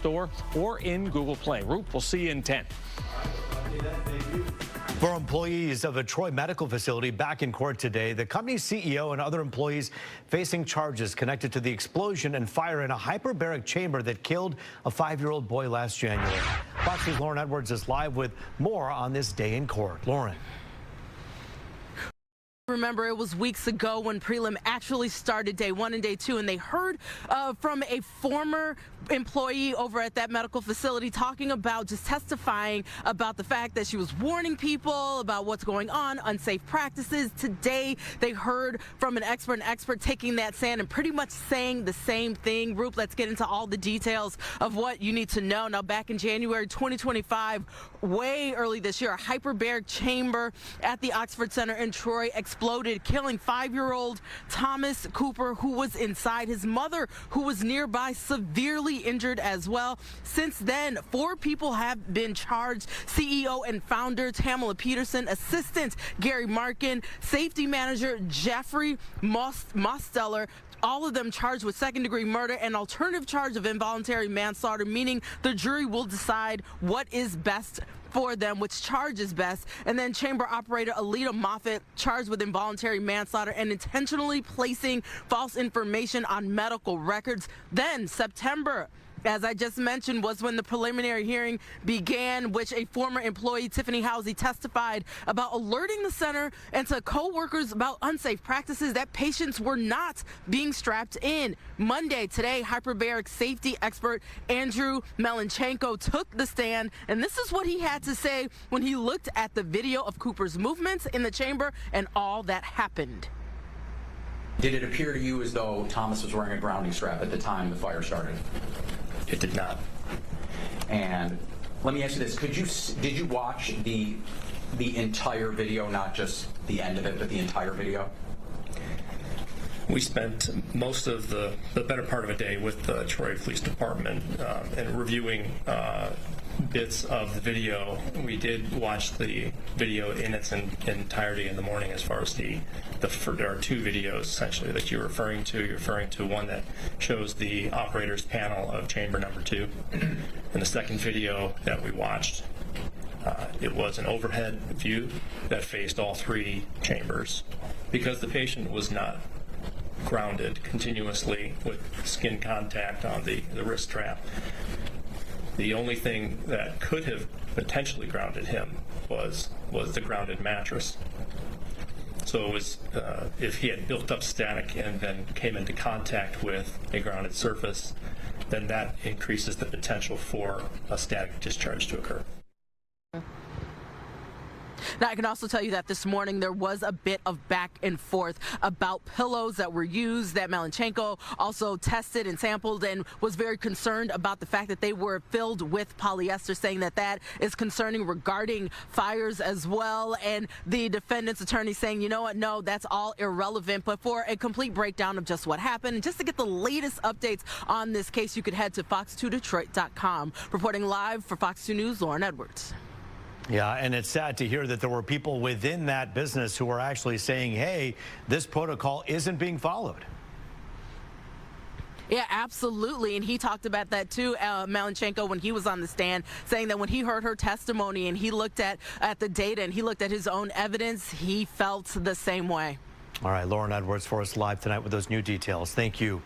Store or in Google Play. Roop, we'll see you in 10. For employees of a Troy medical facility back in court today, the company's CEO and other employees facing charges connected to the explosion and fire in a hyperbaric chamber that killed a 5-year-old boy last January. Fox News' Lauren Edwards is live with more on this day in court. Lauren. Remember, it was weeks ago when prelim actually started, day 1 and day 2, and they heard from a former employee over at that medical facility talking about, just testifying about the fact that she was warning people about what's going on, unsafe practices. Today, they heard from an expert taking that stand and pretty much saying the same thing. Roop, let's get into all the details of what you need to know. Now, back in January 2025, way early this year, a hyperbaric chamber at the Oxford Center in Troy exploded, killing 5-year-old Thomas Cooper, who was inside. His mother, who was nearby, severely injured as well. Since then, 4 people have been charged. CEO and founder Tamala Peterson, assistant Gary Markin, safety manager Jeffrey Mosteller, all of them charged with second-degree murder and alternative charge of involuntary manslaughter, meaning the jury will decide what is best for them, which charge is best. And then chamber operator Alita Moffitt charged with involuntary manslaughter and intentionally placing false information on medical records. Then September, as I just mentioned, was when the preliminary hearing began, which a former employee, Tiffany Housey, testified about alerting the center and to co-workers about unsafe practices, that patients were not being strapped in. Monday, today, hyperbaric safety expert Andrew Melanchenko took the stand, and this is what he had to say when he looked at the video of Cooper's movements in the chamber and all that happened. Did it appear to you as though Thomas was wearing a grounding strap at the time the fire started? It did not. And let me ask you this: did you watch the entire video, not just the end of it, but the entire video? We spent most of the better part of a day with the Troy Police Department and reviewing bits of the video. We did watch the video in its entirety in the morning. As far as there are 2 videos essentially that you're referring to. You're referring to one that shows the operator's panel of chamber number 2, and the second video that we watched, it was an overhead view that faced all 3 chambers. Because the patient was not grounded continuously with skin contact on the wrist strap, the only thing that could have potentially grounded him was the grounded mattress. So it was, if he had built up static and then came into contact with a grounded surface, then that increases the potential for a static discharge to occur. Now, I can also tell you that this morning there was a bit of back and forth about pillows that were used, that Melanchenko also tested and sampled and was very concerned about the fact that they were filled with polyester, saying that that is concerning regarding fires as well. And the defendant's attorney saying, you know what, no, that's all irrelevant. But for a complete breakdown of just what happened and just to get the latest updates on this case, you could head to fox2detroit.com. Reporting live for Fox 2 News, Lauren Edwards. Yeah, and it's sad to hear that there were people within that business who were actually saying, hey, this protocol isn't being followed. Yeah, absolutely. And he talked about that too, Melanchenko, when he was on the stand, saying that when he heard her testimony and he looked at the data and he looked at his own evidence, he felt the same way. All right, Lauren Edwards for us live tonight with those new details. Thank you.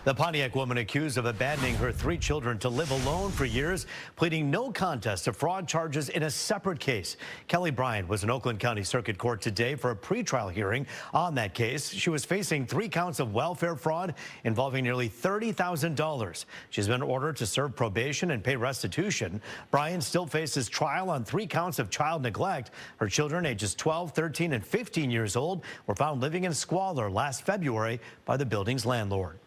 The Pontiac woman accused of abandoning her 3 children to live alone for years, pleading no contest to fraud charges in a separate case. Kelly Bryant was in Oakland County Circuit Court today for a pretrial hearing on that case. She was facing 3 counts of welfare fraud involving nearly $30,000. She's been ordered to serve probation and pay restitution. Bryant still faces trial on 3 counts of child neglect. Her children, ages 12, 13, and 15 years old, were found living in squalor last February by the building's landlord.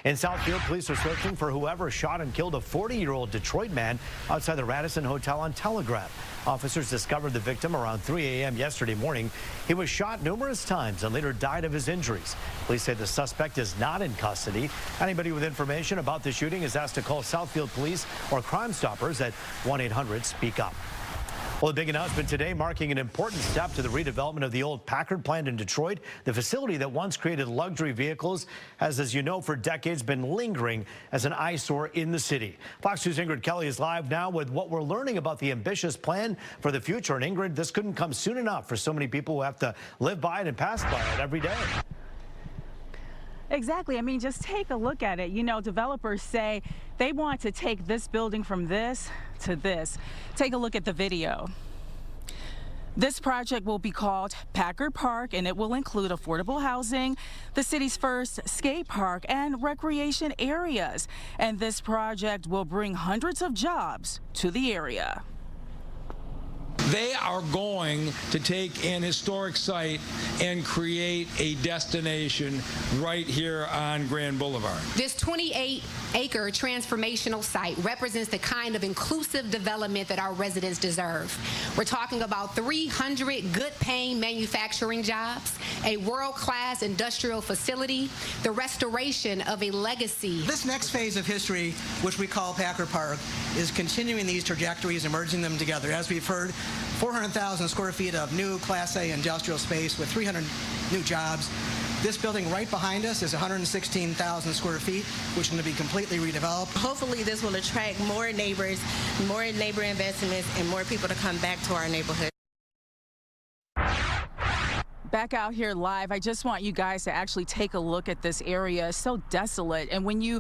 In Southfield, police are searching for whoever shot and killed a 40-year-old Detroit man outside the Radisson Hotel on Telegraph. Officers discovered the victim around 3 a.m. yesterday morning. He was shot numerous times and later died of his injuries. Police say the suspect is not in custody. Anybody with information about the shooting is asked to call Southfield Police or Crime Stoppers at 1-800-SPEAK-UP. Well, a big announcement today marking an important step to the redevelopment of the old Packard plant in Detroit. The facility that once created luxury vehicles has, as you know, for decades been lingering as an eyesore in the city. Fox News' Ingrid Kelly is live now with what we're learning about the ambitious plan for the future. And Ingrid, this couldn't come soon enough for so many people who have to live by it and pass by it every day. Exactly. I mean, just take a look at it. You know, developers say they want to take this building from this to this. Take a look at the video. This project will be called Packard Park, and it will include affordable housing, the city's first skate park, and recreation areas. And this project will bring hundreds of jobs to the area. They are going to take an historic site and create a destination right here on Grand Boulevard. This 28-acre transformational site represents the kind of inclusive development that our residents deserve. We're talking about 300 good-paying manufacturing jobs, a world-class industrial facility, the restoration of a legacy. This next phase of history, which we call Packard Park, is continuing these trajectories and merging them together. As we've heard, 400,000 square feet of new Class A industrial space with 300 new jobs. This building right behind us is 116,000 square feet, which is going to be completely redeveloped. Hopefully this will attract more neighbors, more neighbor investments, and more people to come back to our neighborhood. Back out here live, I just want you guys to actually take a look at this area. It's so desolate. And when you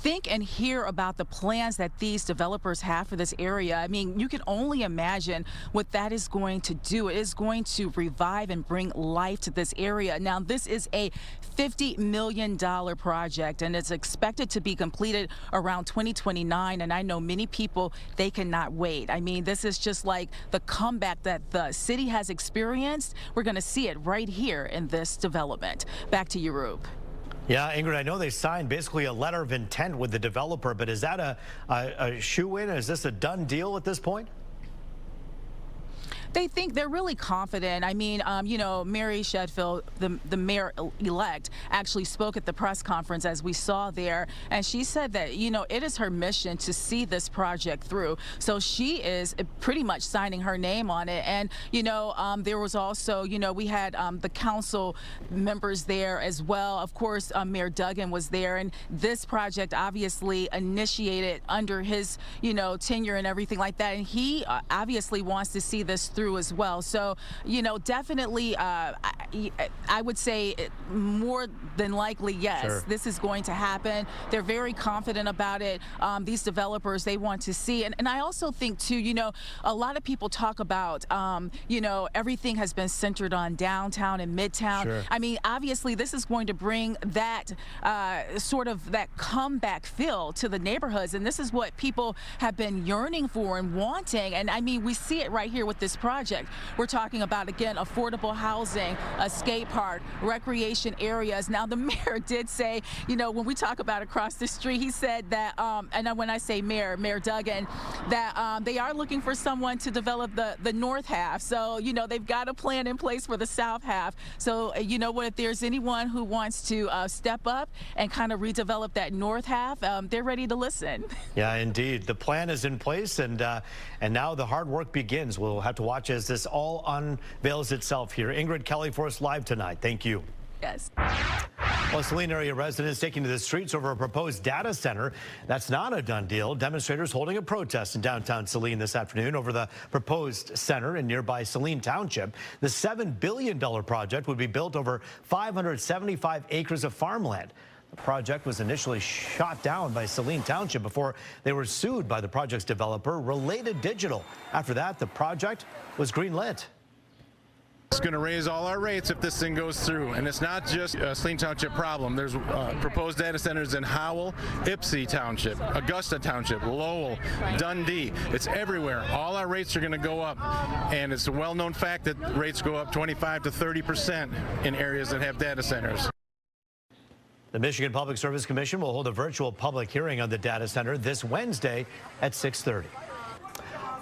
think and hear about the plans that these developers have for this area, I mean, you can only imagine what that is going to do. It is going to revive and bring life to this area. Now, this is a $50 million project, and it's expected to be completed around 2029. And I know many people, they cannot wait. I mean, this is just like the comeback that the city has experienced. We're going to see it right here in this development. Back to you, Roop. Yeah, Ingrid, I know they signed basically a letter of intent with the developer, but is that a shoe-in? Is this a done deal at this point? They think they're really confident. I mean, you know, Mary Shedfield, the mayor-elect, actually spoke at the press conference, as we saw there, and she said that, you know, it is her mission to see this project through. So she is pretty much signing her name on it. And, you know, there was also, you know, we had the council members there as well. Of course, Mayor Duggan was there, and this project obviously initiated under his, you know, tenure and everything like that. And he obviously wants to see this through as well. So, you know, definitely, I would say more than likely, yes, sure, this is going to happen. They're very confident about it. These developers, they want to see. And I also think, too, you know, a lot of people talk about, you know, everything has been centered on downtown and midtown. Sure. I mean, obviously, this is going to bring that sort of that comeback feel to the neighborhoods. And this is what people have been yearning for and wanting. And I mean, we see it right here with this project. We're talking about, again, affordable housing, a skate park, recreation areas. Now, the mayor did say, you know, when we talk about across the street, he said that, and when I say Mayor Duggan, that they are looking for someone to develop the north half. So, you know, they've got a plan in place for the south half. So, you know what, if there's anyone who wants to step up and kind of redevelop that north half, they're ready to listen. Yeah, indeed. The plan is in place, and now the hard work begins. We'll have to watch as this all unveils itself here. Ingrid Kelly for us live tonight. Thank you. Yes. Well, Saline area residents taking to the streets over a proposed data center. That's not a done deal. Demonstrators holding a protest in downtown Saline this afternoon over the proposed center in nearby Saline Township. The $7 billion project would be built over 575 acres of farmland. The project was initially shot down by Saline Township before they were sued by the project's developer, Related Digital. After that, the project was greenlit. It's going to raise all our rates if this thing goes through, and it's not just a Saline Township problem. There's proposed data centers in Howell, Ypsi Township, Augusta Township, Lowell, Dundee. It's everywhere. All our rates are going to go up, and it's a well-known fact that rates go up 25 to 30% in areas that have data centers. The Michigan Public Service Commission will hold a virtual public hearing on the data center this Wednesday at 6:30.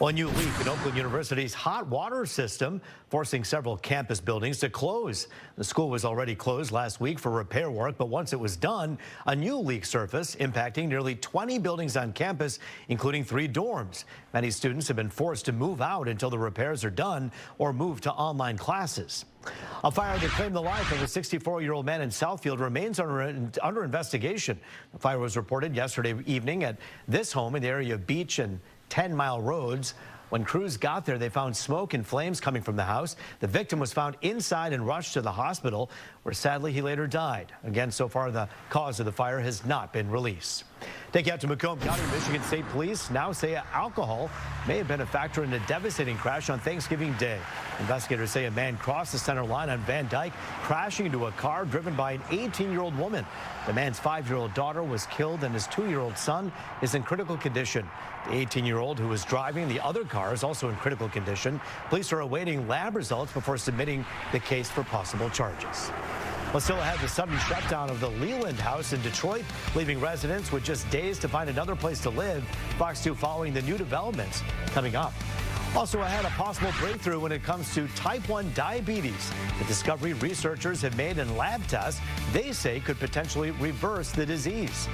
Well, a new leak in Oakland University's hot water system forcing several campus buildings to close. The school was already closed last week for repair work, but once it was done, a new leak surfaced, impacting nearly 20 buildings on campus, including 3 dorms. Many students have been forced to move out until the repairs are done or move to online classes. A fire that claimed the life of a 64-year-old man in Southfield remains under investigation. The fire was reported yesterday evening at this home in the area of Beach and 10 Mile Roads. When crews got there, they found smoke and flames coming from the house. The victim was found inside and rushed to the hospital, where sadly he later died. Again, so far the cause of the fire has not been released. Take you out to Macomb County. Michigan State Police now say alcohol may have been a factor in the devastating crash on Thanksgiving Day. Investigators say a man crossed the center line on Van Dyke, crashing into a car driven by an 18-year-old woman. The man's 5-year-old daughter was killed and his 2-year-old son is in critical condition. The 18-year-old who was driving the other car is also in critical condition. Police are awaiting lab results before submitting the case for possible charges. Well, still ahead, the sudden shutdown of the Leland House in Detroit, leaving residents with just days to find another place to live. Fox 2 following the new developments coming up. Also ahead, a possible breakthrough when it comes to type 1 diabetes. The discovery researchers have made in lab tests they say could potentially reverse the disease.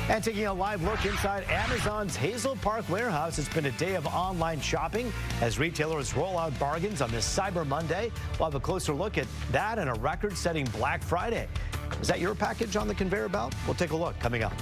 And taking a live look inside Amazon's Hazel Park warehouse, it's been a day of online shopping as retailers roll out bargains on this Cyber Monday. We'll have a closer look at that and a record-setting Black Friday. Is that your package on the conveyor belt? We'll take a look coming up.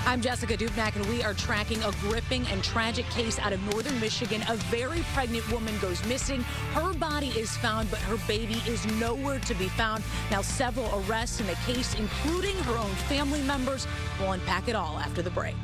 I'm Jessica Dubnak, and we are tracking a gripping and tragic case out of northern Michigan. A very pregnant woman goes missing. Her body is found, but her baby is nowhere to be found. Now, several arrests in the case, including her own family members. We'll unpack it all after the break.